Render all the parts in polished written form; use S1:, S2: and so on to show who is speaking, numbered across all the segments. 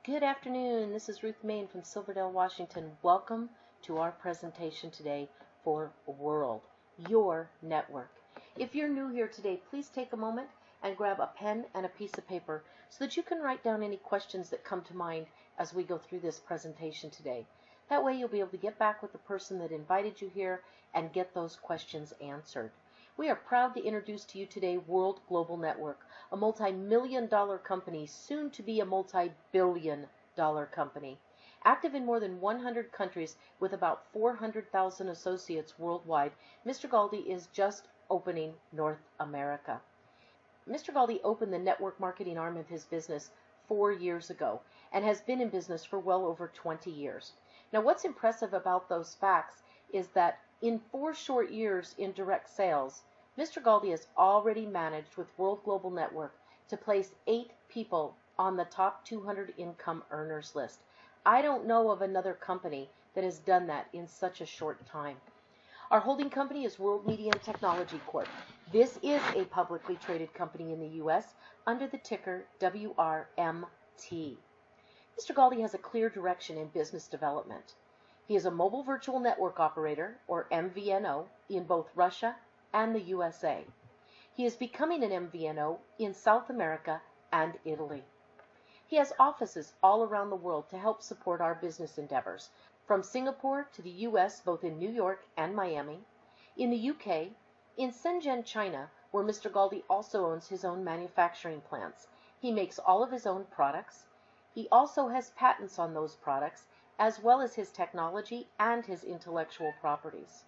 S1: Good afternoon. This is Ruth Main from Silverdale, Washington. Welcome to our presentation today for World, your network. If you're new here today, please take a moment and grab a pen and a piece of paper so that you can write down any questions that come to mind as we go through this presentation today. That way you'll be able to get back with the person that invited you here and get those questions answered. We are proud to introduce to you today World Global Network, a multi-million-dollar company, soon to be a multi-billion-dollar company. Active in more than 100 countries with about 400,000 associates worldwide, Mr. Galdi is just opening North America. Mr. Galdi opened the network marketing arm of his business 4 years ago and has been in business for well over 20 years. Now, what's impressive about those facts is that in 4 short years in direct sales, Mr. Galdi has already managed with World Global Network to place 8 people on the top 200 income earners list. I don't know of another company that has done that in such a short time. Our holding company is World Media and Technology Corp. This is a publicly traded company in the U.S. under the ticker WRMT. Mr. Galdi has a clear direction in business development. He is a mobile virtual network operator, or MVNO, in both Russia and the USA. He is becoming an MVNO in South America and Italy. He has offices all around the world to help support our business endeavors, from Singapore to the US, both in New York and Miami, in the UK, in Shenzhen, China, where Mr. Galdi also owns his own manufacturing plants. He makes all of his own products. He also has patents on those products, as well as his technology and his intellectual properties.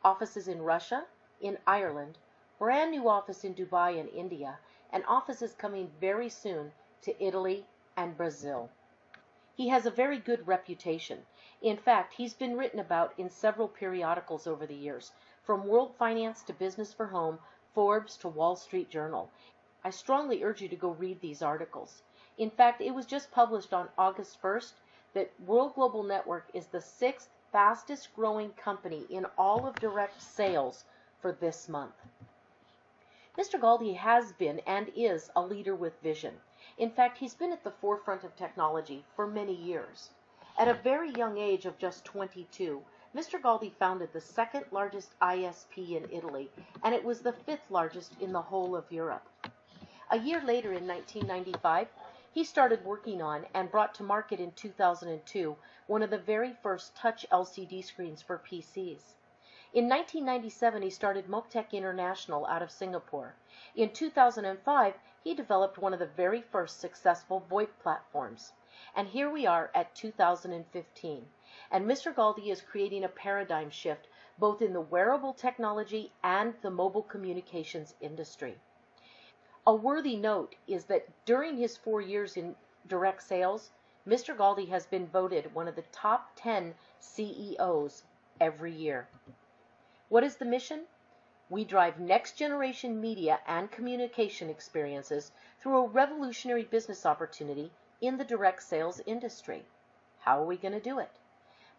S1: Offices in Russia, in Ireland, brand new office in Dubai and India, and offices coming very soon to Italy and Brazil. He has a very good reputation. In fact, he's been written about in several periodicals over the years, from World Finance to Business for Home, Forbes to Wall Street Journal. I strongly urge you to go read these articles. In fact, it was just published on August 1st that World Global Network is the 6th fastest growing company in all of direct sales for this month. Mr. Galdi has been and is a leader with vision. In fact, he's been at the forefront of technology for many years. At a very young age of just 22, Mr. Galdi founded the 2nd largest ISP in Italy, and it was the 5th largest in the whole of Europe. A year later, in 1995, he started working on and brought to market in 2002 one of the very first touch LCD screens for PCs. In 1997, he started Motec International out of Singapore. In 2005, he developed one of the very first successful VoIP platforms. And here we are at 2015. And Mr. Galdi is creating a paradigm shift both in the wearable technology and the mobile communications industry. A worthy note is that during his 4 years in direct sales, Mr. Galdi has been voted one of the top 10 CEOs every year. What is the mission? We drive next-generation media and communication experiences through a revolutionary business opportunity in the direct sales industry. How are we going to do it?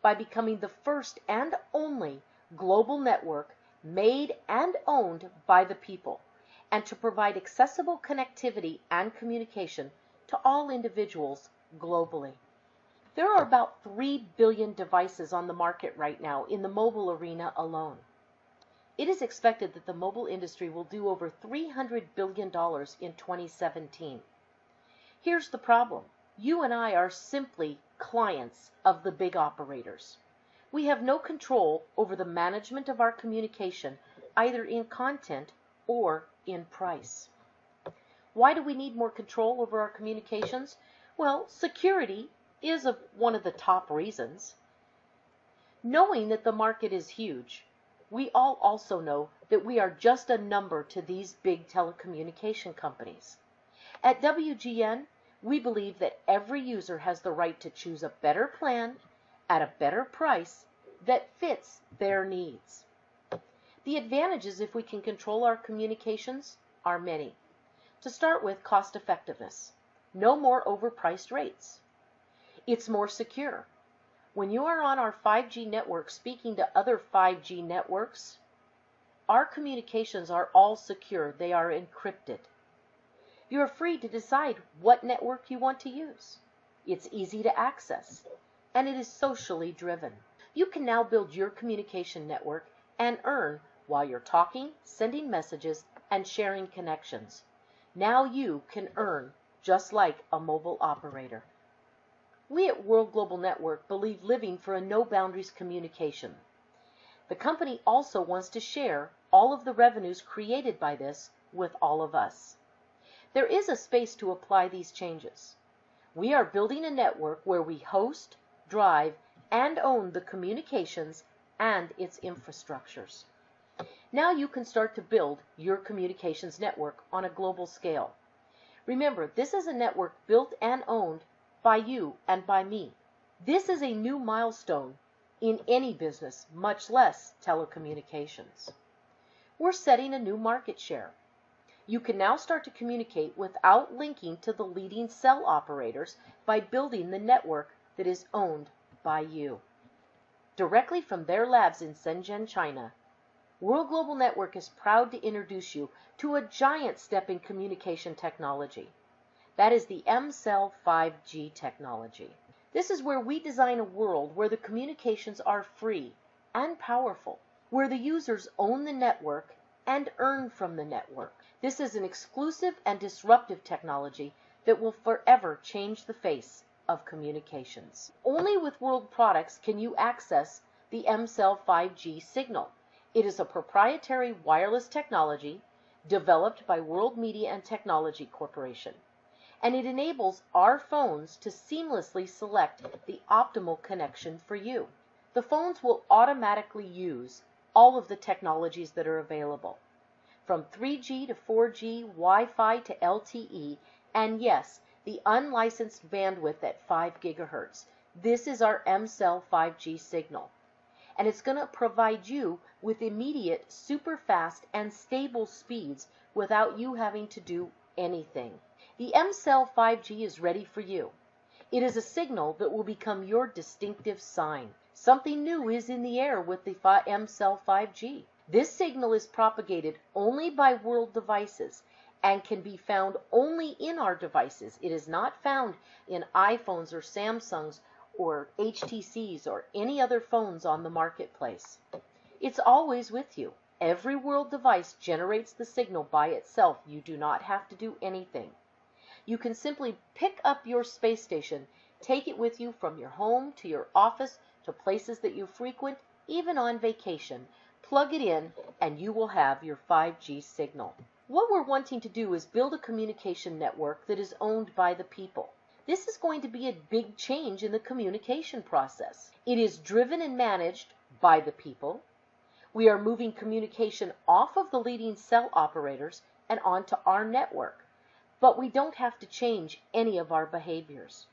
S1: By becoming the first and only global network made and owned by the people, and to provide accessible connectivity and communication to all individuals globally. There are about 3 billion devices on the market right now in the mobile arena alone. It is expected that the mobile industry will do over $300 billion in 2017. Here's the problem. You and I are simply clients of the big operators. We have no control over the management of our communication, either in content or in price. Why do we need more control over our communications? Well, security is one of the top reasons. Knowing that the market is huge, we all also know that we are just a number to these big telecommunication companies. At WGN, we believe that every user has the right to choose a better plan at a better price that fits their needs. The advantages, if we can control our communications, are many. To start with, cost effectiveness. No more overpriced rates. It's more secure. When you are on our 5G network speaking to other 5G networks, our communications are all secure. They are encrypted. You are free to decide what network you want to use. it's easy to access, and it is socially driven. You can now build your communication network and earn while you're talking, sending messages, and sharing connections. Now you can earn just like a mobile operator. We at World Global Network believe living for a no-boundaries communication. The company also wants to share all of the revenues created by this with all of us. There is a space to apply these changes. We are building a network where we host, drive, and own the communications and its infrastructures. Now you can start to build your communications network on a global scale. Remember, this is a network built and owned by you and by me. This is a new milestone in any business, much less telecommunications. We're setting a new market share. You can now start to communicate without linking to the leading cell operators by building the network that is owned by you. Directly from their labs in Shenzhen, China, World Global Network is proud to introduce you to a giant step in communication technology. That is the M-Cell 5G technology. This is where we design a world where the communications are free and powerful, where the users own the network and earn from the network. This is an exclusive and disruptive technology that will forever change the face of communications. Only with World products can you access the M-Cell 5G signal. It is a proprietary wireless technology developed by World Media and Technology Corporation, and it enables our phones to seamlessly select the optimal connection for you. The phones will automatically use all of the technologies that are available, from 3G to 4G, Wi-Fi to LTE, and yes, the unlicensed bandwidth at 5 gigahertz. This is our M-Cell 5G signal, and it's going to provide you with immediate, super fast, and stable speeds without you having to do anything. The M-Cell 5G is ready for you. It is a signal that will become your distinctive sign. Something new is in the air with the M-Cell 5G. This signal is propagated only by World devices and can be found only in our devices. It is not found in iPhones or Samsungs or HTCs or any other phones on the marketplace. It's always with you. Every World device generates the signal by itself. You do not have to do anything. You can simply pick up your space station, take it with you from your home to your office to places that you frequent, even on vacation. Plug it in and you will have your 5G signal. What we're wanting to do is build a communication network that is owned by the people. This is going to be a big change in the communication process. It is driven and managed by the people. We are moving communication off of the leading cell operators and onto our network, but we don't have to change any of our behaviors.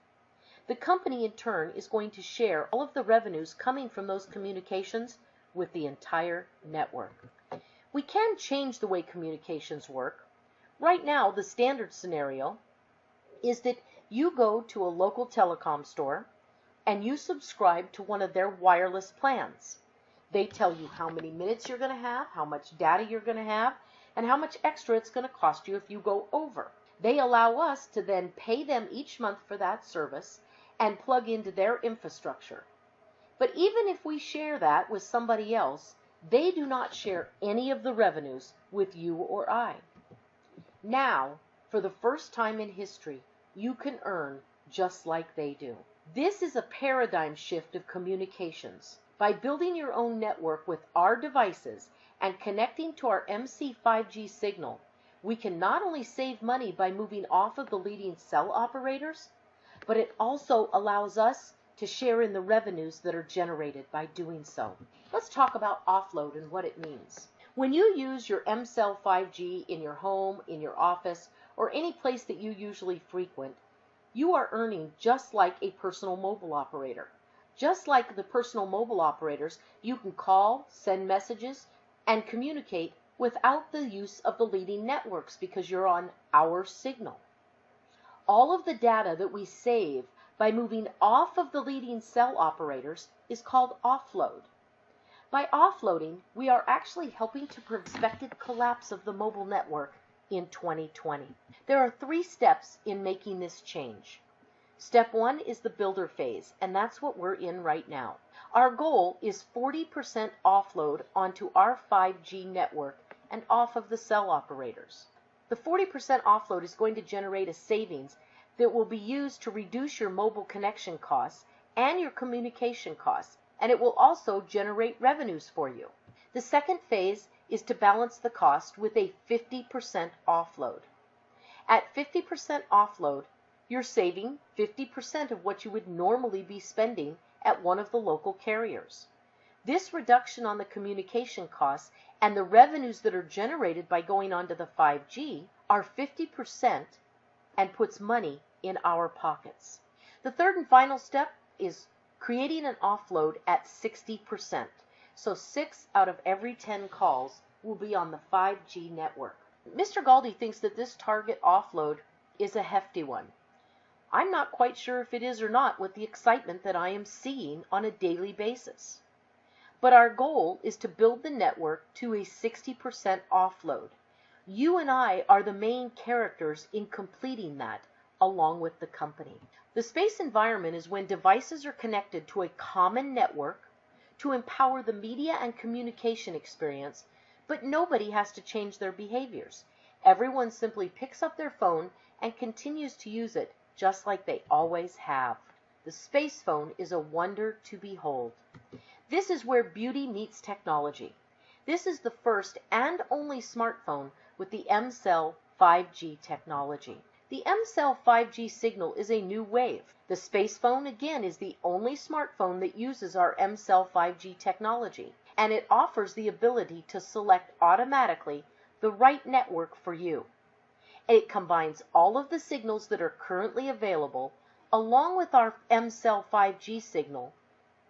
S1: The company in turn is going to share all of the revenues coming from those communications with the entire network. We can change the way communications work. Right now, the standard scenario is that you go to a local telecom store and you subscribe to one of their wireless plans. They tell you how many minutes you're going to have, how much data you're going to have, and how much extra it's going to cost you if you go over. They allow us to then pay them each month for that service and plug into their infrastructure. But even if we share that with somebody else, they do not share any of the revenues with you or I. Now, for the first time in history, you can earn just like they do. This is a paradigm shift of communications. By building your own network with our devices and connecting to our MC 5G signal, we can not only save money by moving off of the leading cell operators, but it also allows us to share in the revenues that are generated by doing so. Let's talk about offload and what it means. When you use your M-Cell 5G in your home, in your office, or any place that you usually frequent, you are earning just like a personal mobile operator. Just like the personal mobile operators, you can call, send messages, and communicate without the use of the leading networks because you're on our signal. All of the data that we save by moving off of the leading cell operators is called offload. By offloading, we are actually helping to prevent expected collapse of the mobile network in 2020. There are 3 steps in making this change. Step 1 is the builder phase, and that's what we're in right now. Our goal is 40% offload onto our 5G network and off of the cell operators. The 40% offload is going to generate a savings that will be used to reduce your mobile connection costs and your communication costs, and it will also generate revenues for you. The second phase is to balance the cost with a 50% offload. At 50% offload, you're saving 50% of what you would normally be spending at one of the local carriers. This reduction on the communication costs and the revenues that are generated by going on to the 5G are 50% and puts money in our pockets. The third and final step is creating an offload at 60%. So 6 out of every 10 calls will be on the 5G network. Mr. Galdi thinks that this target offload is a hefty one. I'm not quite sure if it is or not with the excitement that I am seeing on a daily basis. But our goal is to build the network to a 60% offload. You and I are the main characters in completing that, along with the company. The space environment is when devices are connected to a common network to empower the media and communication experience, but nobody has to change their behaviors. Everyone simply picks up their phone and continues to use it just like they always have. The space phone is a wonder to behold. This is where beauty meets technology. This is the first and only smartphone with the M-Cell 5G technology. The M-Cell 5G signal is a new wave. The space phone, again, is the only smartphone that uses our M-Cell 5G technology, and it offers the ability to select automatically the right network for you. It combines all of the signals that are currently available along with our M-Cell 5G signal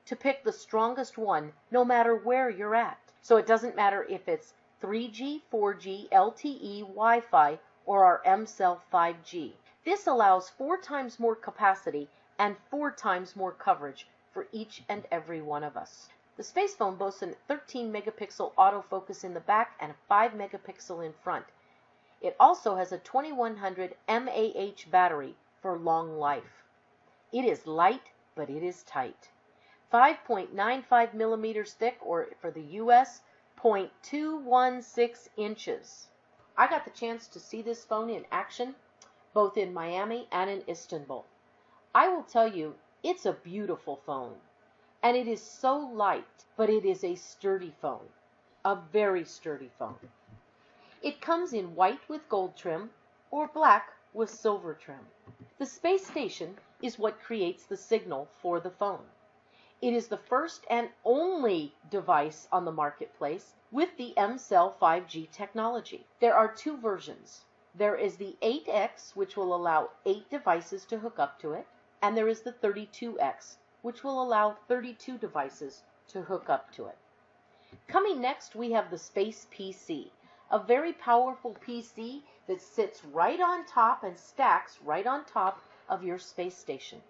S1: to pick the strongest one no matter where you're at. So it doesn't matter if it's 3G, 4G, LTE, Wi-Fi, or our M-Cell 5G. This allows 4 times more capacity and 4 times more coverage for each and every one of us. The space phone boasts a 13 megapixel autofocus in the back and a 5 megapixel in front. It also has a 2100 mAh battery for long life. It is light, but it is tight. 5.95 millimeters thick, or for the US, 0.216 inches. I got the chance to see this phone in action, both in Miami and in Istanbul. I will tell you, it's a beautiful phone. And it is so light, but it is a sturdy phone. A very sturdy phone. It comes in white with gold trim or black with silver trim. The space station is what creates the signal for the phone. It is the first and only device on the marketplace with the M-Cell 5G technology. There are 2 versions. There is the 8X, which will allow 8 devices to hook up to it, and there is the 32X, which will allow 32 devices to hook up to it. Coming next, we have the Space PC, a very powerful PC that sits right on top and stacks right on top of your space station.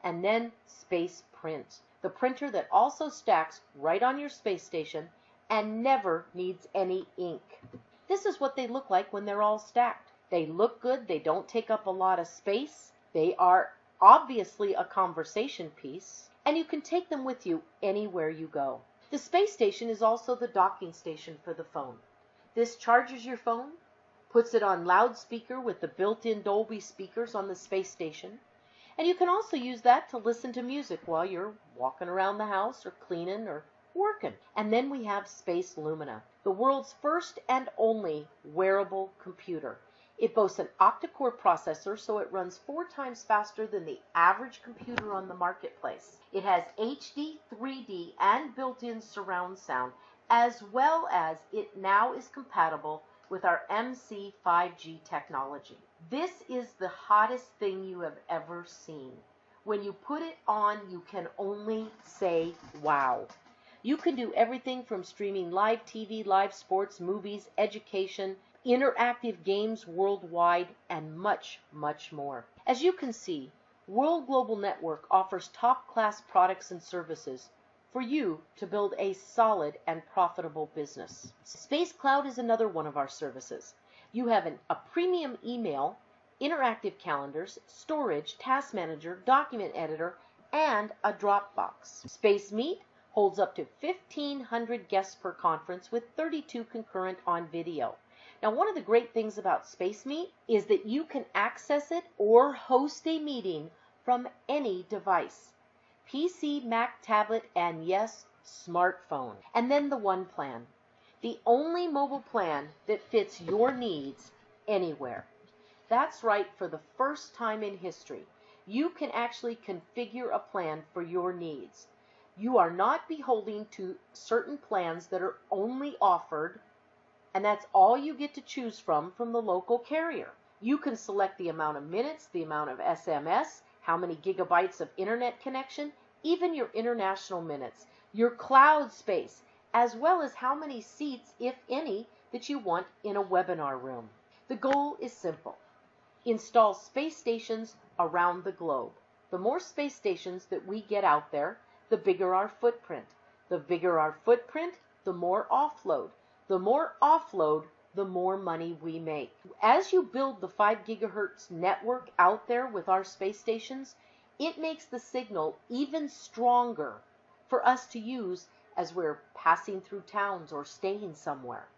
S1: And then Space Print, the printer that also stacks right on your space station and never needs any ink. This is what they look like when they're all stacked. They look good, they don't take up a lot of space, they are obviously a conversation piece, and you can take them with you anywhere you go. The space station is also the docking station for the phone. This charges your phone, puts it on loudspeaker with the built-in Dolby speakers on the space station, and you can also use that to listen to music while you're walking around the house or cleaning or working. And then we have Space Lumina, the world's first and only wearable computer. It boasts an octa-core processor, so it runs 4 times faster than the average computer on the marketplace. It has HD, 3D, and built-in surround sound, as well as it now is compatible with our MC 5G technology. This is the hottest thing you have ever seen. When you put it on, you can only say, wow. You can do everything from streaming live TV, live sports, movies, education, interactive games worldwide, and much, much more. As you can see, World Global Network offers top-class products and services for you to build a solid and profitable business. Space Cloud is another one of our services. You have a premium email interactive calendars, storage, task manager, document editor, and a Dropbox. Space Meet holds up to 1,500 guests per conference with 32 concurrent on video. Now, one of the great things about Space Meet is that you can access it or host a meeting from any device. PC, Mac, tablet, and yes, smartphone. And then the One Plan, the only mobile plan that fits your needs anywhere. That's right, for the first time in history, you can actually configure a plan for your needs. You are not beholden to certain plans that are only offered, and that's all you get to choose from the local carrier. You can select the amount of minutes, the amount of SMS, how many gigabytes of internet connection, even your international minutes, your cloud space, as well as how many seats, if any, that you want in a webinar room. The goal is simple. Install space stations around the globe. The more space stations that we get out there, the bigger our footprint. The bigger our footprint, the more offload. The more offload, the more money we make. As you build the 5 gigahertz network out there with our space stations, it makes the signal even stronger for us to use as we're passing through towns or staying somewhere.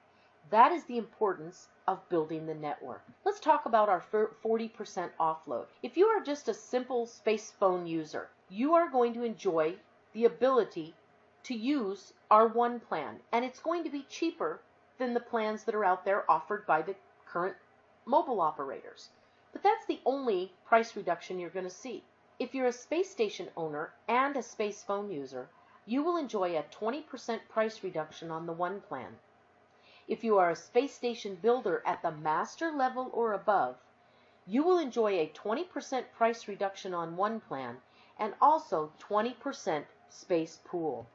S1: That is the importance of building the network. Let's talk about our 40% offload. If you are just a simple space phone user, you are going to enjoy the ability to use our One Plan, and it's going to be cheaper than the plans that are out there offered by the current mobile operators. But that's the only price reduction you're going to see. If you're a space station owner and a space phone user, you will enjoy a 20% price reduction on the One Plan. If you are a space station builder at the master level or above, you will enjoy a 20% price reduction on One Plan and also 20% space pool.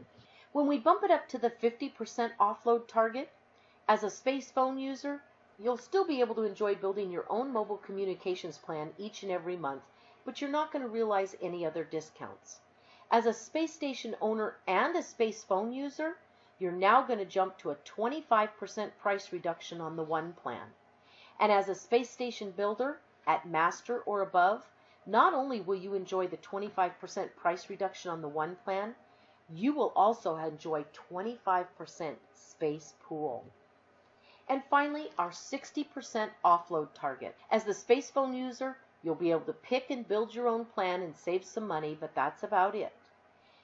S1: When we bump it up to the 50% offload target, as a space phone user, you'll still be able to enjoy building your own mobile communications plan each and every month, but you're not going to realize any other discounts. As a space station owner and a space phone user, you're now going to jump to a 25% price reduction on the One Plan. And as a space station builder at master or above, not only will you enjoy the 25% price reduction on the One Plan, you will also enjoy 25% space pool. And finally, our 60% offload target. As the space phone user, you'll be able to pick and build your own plan and save some money, but that's about it.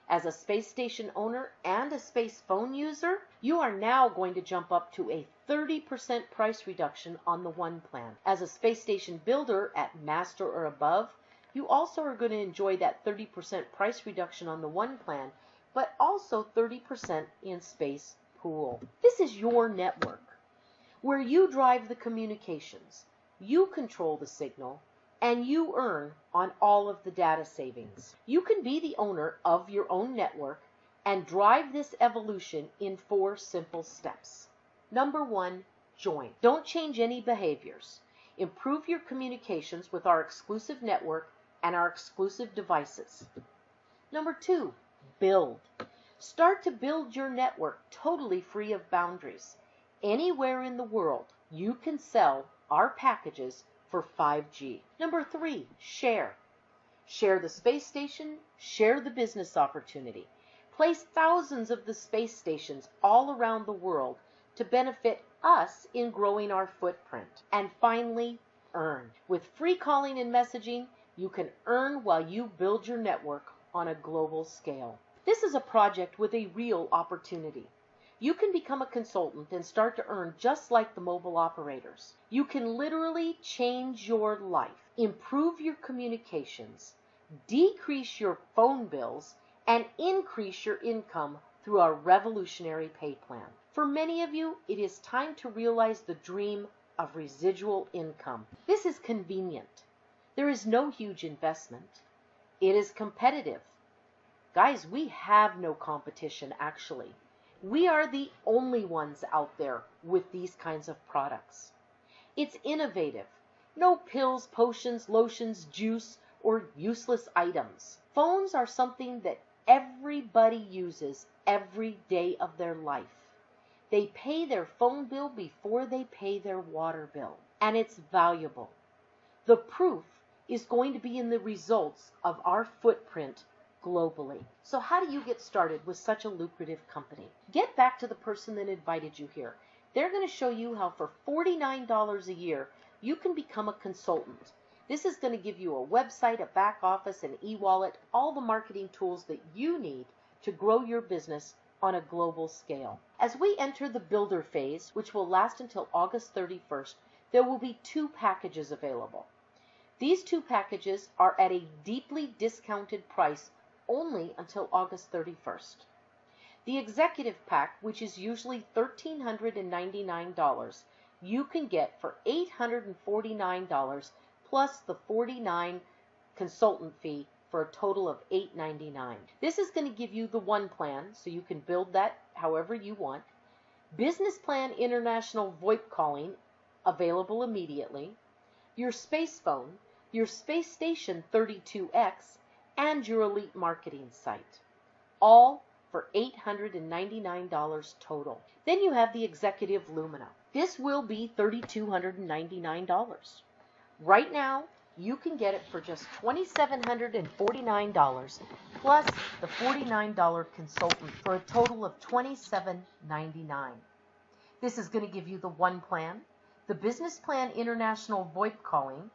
S1: As a space station owner and a space phone user, you are now going to jump up to a 30% price reduction on the One Plan. As a space station builder at master or above, you also are going to enjoy that 30% price reduction on the One Plan, but also 30% in space pool. This is your network, where you drive the communications, you control the signal, and you earn on all of the data savings. You can be the owner of your own network and drive this evolution in 4 simple steps. Number 1, join. Don't change any behaviors. Improve your communications with our exclusive network and our exclusive devices. Number 2, build. Start to build your network totally free of boundaries. Anywhere in the world, you can sell our packages for 5G. Number 3, share. Share the space station, share the business opportunity. Place thousands of the space stations all around the world to benefit us in growing our footprint. And finally, earn. With free calling and messaging, you can earn while you build your network on a global scale. This is a project with a real opportunity. You can become a consultant and start to earn just like the mobile operators. You can literally change your life, improve your communications, decrease your phone bills, and increase your income through our revolutionary pay plan. For many of you, it is time to realize the dream of residual income. This is convenient. There is no huge investment. It is competitive. Guys, we have no competition actually. We are the only ones out there with these kinds of products. It's innovative. No pills, potions, lotions, juice, or useless items. Phones are something that everybody uses every day of their life. They pay their phone bill before they pay their water bill, and it's valuable. The proof is going to be in the results of our footprint globally. So how do you get started with such a lucrative company? Get back to the person that invited you here. They're going to show you how for $49 a year, you can become a consultant. This is going to give you a website, a back office, an e-wallet, all the marketing tools that you need to grow your business on a global scale. As we enter the builder phase, which will last until August 31st, there will be 2 packages available. These 2 packages are at a deeply discounted price only until August 31st. The executive pack, which is usually $1,399, you can get for $849 plus the $49 consultant fee for a total of $899. This is going to give you the 1 plan, so you can build that however you want. Business plan international VoIP calling, available immediately. Your space phone, your space station 32X, and your elite marketing site. All for $899 total. Then you have the Executive Lumina. This will be $3,299. Right now, you can get it for just $2,749 plus the $49 consultant for a total of $2,799. This is going to give you the 1 plan, the Business Plan International VoIP calling,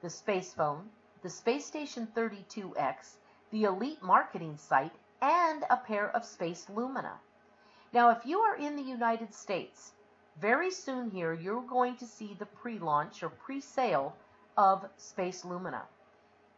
S1: the space phone, the Space Station 32X, the Elite Marketing site, and a pair of Space Lumina. Now, if you are in the United States, very soon here you're going to see the pre-launch or pre-sale of Space Lumina.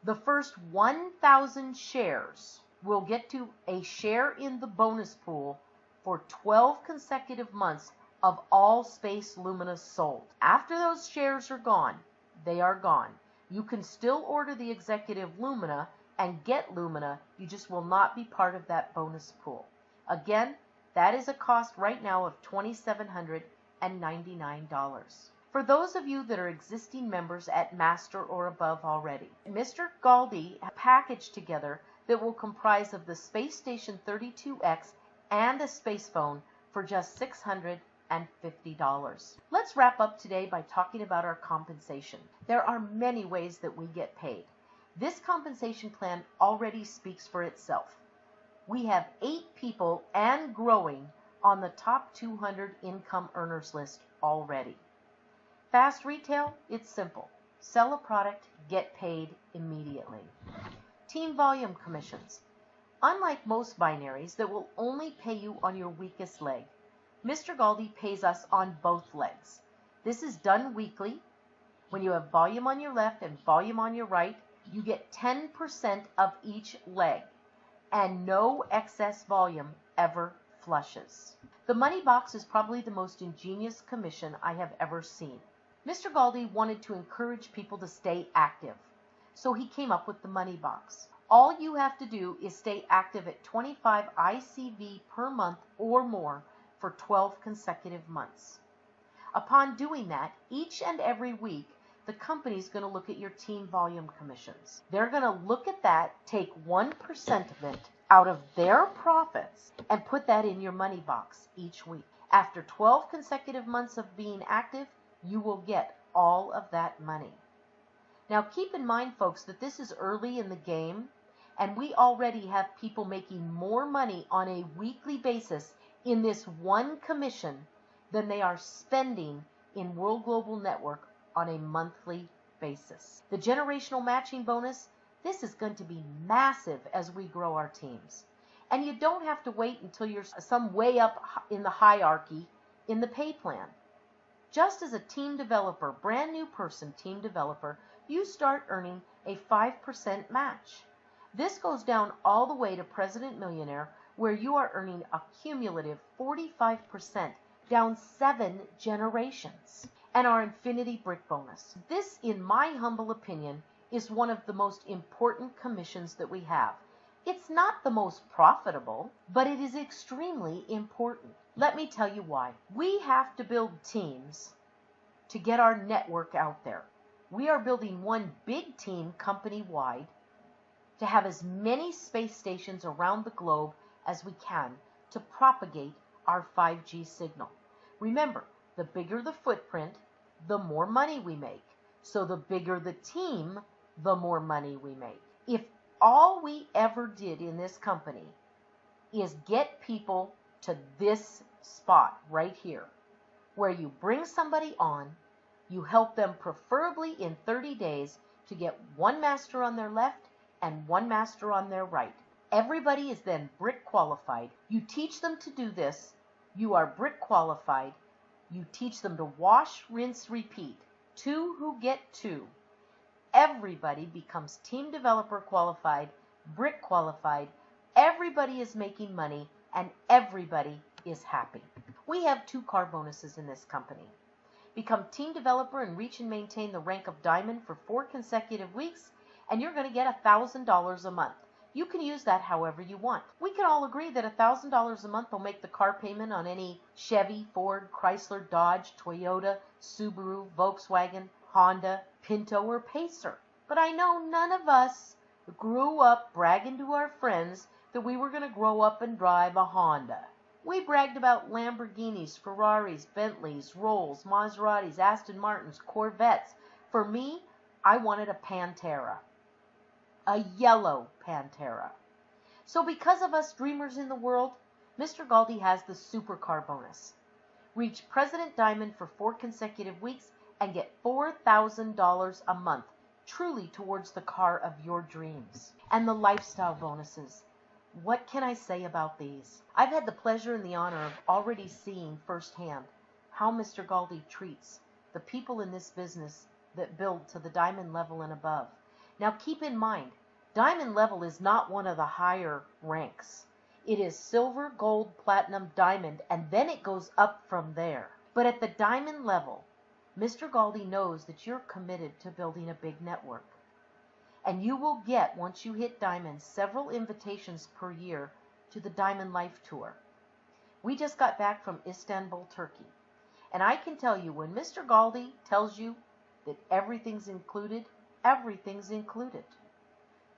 S1: The first 1,000 shares will get to a share in the bonus pool for 12 consecutive months of all Space Lumina sold. After those shares are gone, they are gone. You can still order the Executive Lumina and get Lumina, you just will not be part of that bonus pool. Again, that is a cost right now of $2,799. For those of you that are existing members at Master or above already, Mr. Galdi packaged together that will comprise of the Space Station 32X and a space phone for just $650. Let's wrap up today by talking about our compensation. There are many ways that we get paid. This compensation plan already speaks for itself. We have 8 people and growing on the top 200 income earners list already. Fast retail, it's simple. Sell a product, get paid immediately. Team volume commissions. Unlike most binaries that will only pay you on your weakest leg, Mr. Galdi pays us on both legs. This is done weekly. When you have volume on your left and volume on your right, you get 10% of each leg, and no excess volume ever flushes. The money box is probably the most ingenious commission I have ever seen. Mr. Galdi wanted to encourage people to stay active, so he came up with the money box. All you have to do is stay active at 25 ICV per month or more for 12 consecutive months. Upon doing that, each and every week, the company's going to look at your team volume commissions. They're going to look at that, take 1% of it out of their profits, and put that in your money box each week. After 12 consecutive months of being active, you will get all of that money. Now keep in mind, folks, that this is early in the game, and we already have people making more money on a weekly basis in this one commission than they are spending in World Global Network on a monthly basis. The generational matching bonus, this is going to be massive as we grow our teams. And you don't have to wait until you're some way up in the hierarchy in the pay plan. Just as a team developer, brand new person team developer, you start earning a 5% match. This goes down all the way to President Millionaire, where you are earning a cumulative 45% down 7 generations. And our Infinity Brick bonus. This, in my humble opinion, is one of the most important commissions that we have. It's not the most profitable, but it is extremely important. Let me tell you why. We have to build teams to get our network out there. We are building one big team company-wide to have as many space stations around the globe as we can to propagate our 5G signal. Remember, the bigger the footprint, the more money we make. So the bigger the team, the more money we make. If all we ever did in this company is get people to this spot right here, where you bring somebody on, you help them preferably in 30 days to get one master on their left and one master on their right. Everybody is then brick qualified. You teach them to do this. You are brick qualified. You teach them to wash, rinse, repeat. 2 who get 2. Everybody becomes team developer qualified, brick qualified. Everybody is making money and everybody is happy. We have 2 car bonuses in this company. Become team developer and reach and maintain the rank of diamond for 4 consecutive weeks, and you're going to get $1,000 a month. You can use that however you want. We can all agree that $1,000 a month will make the car payment on any Chevy, Ford, Chrysler, Dodge, Toyota, Subaru, Volkswagen, Honda, Pinto, or Pacer. But I know none of us grew up bragging to our friends that we were going to grow up and drive a Honda. We bragged about Lamborghinis, Ferraris, Bentleys, Rolls, Maseratis, Aston Martins, Corvettes. For me, I wanted a Pantera. A yellow Pantera. So because of us dreamers in the world, Mr. Galdi has the supercar bonus. Reach President Diamond for 4 consecutive weeks and get $4,000 a month, truly towards the car of your dreams. And the lifestyle bonuses. What can I say about these? I've had the pleasure and the honor of already seeing firsthand how Mr. Galdi treats the people in this business that build to the diamond level and above. Now keep in mind, diamond level is not one of the higher ranks. It is silver, gold, platinum, diamond, and then it goes up from there. But at the diamond level, Mr. Galdi knows that you're committed to building a big network. And you will get, once you hit diamond, several invitations per year to the Diamond Life Tour. We just got back from Istanbul, Turkey. And I can tell you, when Mr. Galdi tells you that everything's included, everything's included.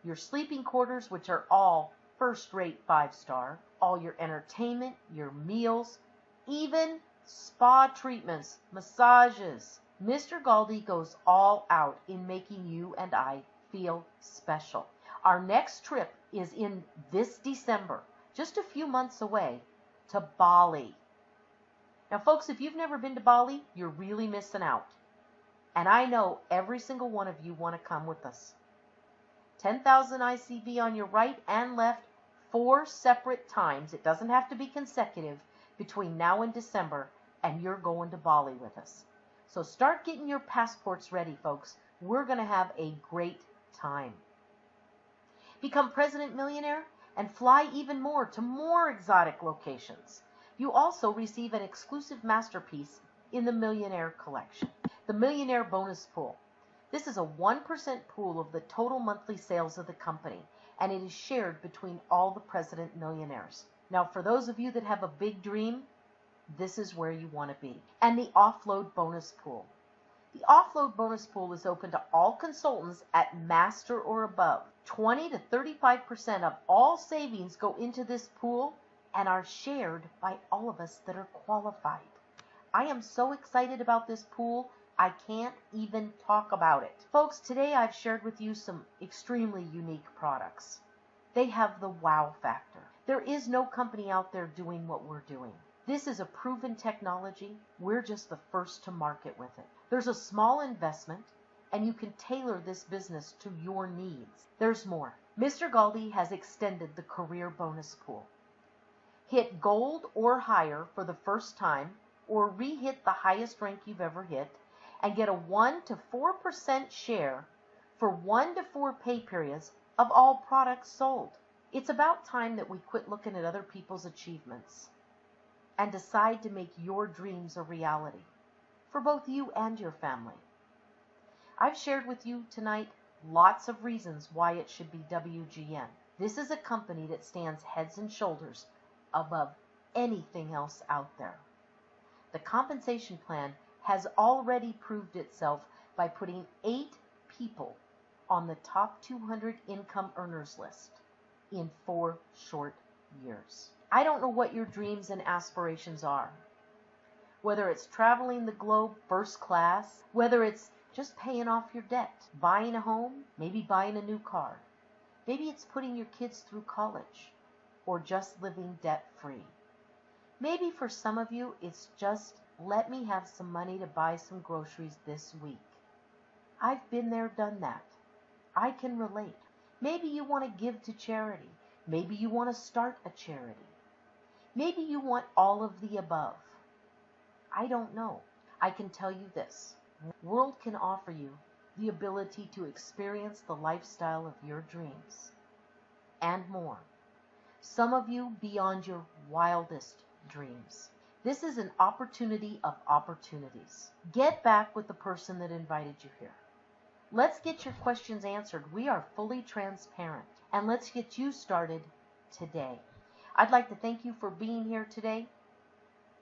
S1: Your sleeping quarters, which are all first-rate 5-star, all your entertainment, your meals, even spa treatments, massages. Mr. Galdi goes all out in making you and I feel special. Our next trip is in this December, just a few months away, to Bali. Now, folks, if you've never been to Bali, you're really missing out. And I know every single one of you want to come with us. 10,000 ICV on your right and left, 4 separate times. It doesn't have to be consecutive between now and December, and you're going to Bali with us. So start getting your passports ready, folks. We're going to have a great time. Become President Millionaire and fly even more to more exotic locations. You also receive an exclusive masterpiece in the Millionaire Collection, the Millionaire Bonus Pool. This is a 1% pool of the total monthly sales of the company, and it is shared between all the President Millionaires. Now, for those of you that have a big dream, this is where you want to be. And the Offload Bonus Pool. The Offload Bonus Pool is open to all consultants at Master or above. 20 to 35% of all savings go into this pool and are shared by all of us that are qualified. I am so excited about this pool, I can't even talk about it. Folks, today I've shared with you some extremely unique products. They have the wow factor. There is no company out there doing what we're doing. This is a proven technology. We're just the first to market with it. There's a small investment, and you can tailor this business to your needs. There's more. Mr. Galdi has extended the career bonus pool. Hit gold or higher for the first time, or re-hit the highest rank you've ever hit, and get a 1 to 4% share for 1 to 4 pay periods of all products sold. It's about time that we quit looking at other people's achievements and decide to make your dreams a reality for both you and your family. I've shared with you tonight lots of reasons why it should be WGN. This is a company that stands heads and shoulders above anything else out there. The compensation plan has already proved itself by putting 8 people on the top 200 income earners list in 4 short years. I don't know what your dreams and aspirations are. Whether it's traveling the globe first class, whether it's just paying off your debt, buying a home, maybe buying a new car. Maybe it's putting your kids through college or just living debt-free. Maybe for some of you, it's just let me have some money to buy some groceries this week. I've been there, done that. I can relate. Maybe you want to give to charity. Maybe you want to start a charity. Maybe you want all of the above. I don't know. I can tell you this. The world can offer you the ability to experience the lifestyle of your dreams and more. Some of you beyond your wildest dreams. This is an opportunity of opportunities. Get back with the person that invited you here. Let's get your questions answered. We are fully transparent. And let's get you started today. I'd like to thank you for being here today.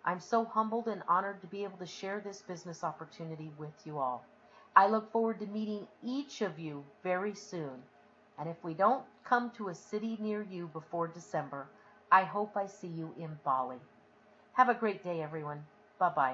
S1: I'm so humbled and honored to be able to share this business opportunity with you all. I look forward to meeting each of you very soon. And if we don't come to a city near you before December, I hope I see you in Bali. Have a great day, everyone. Bye-bye.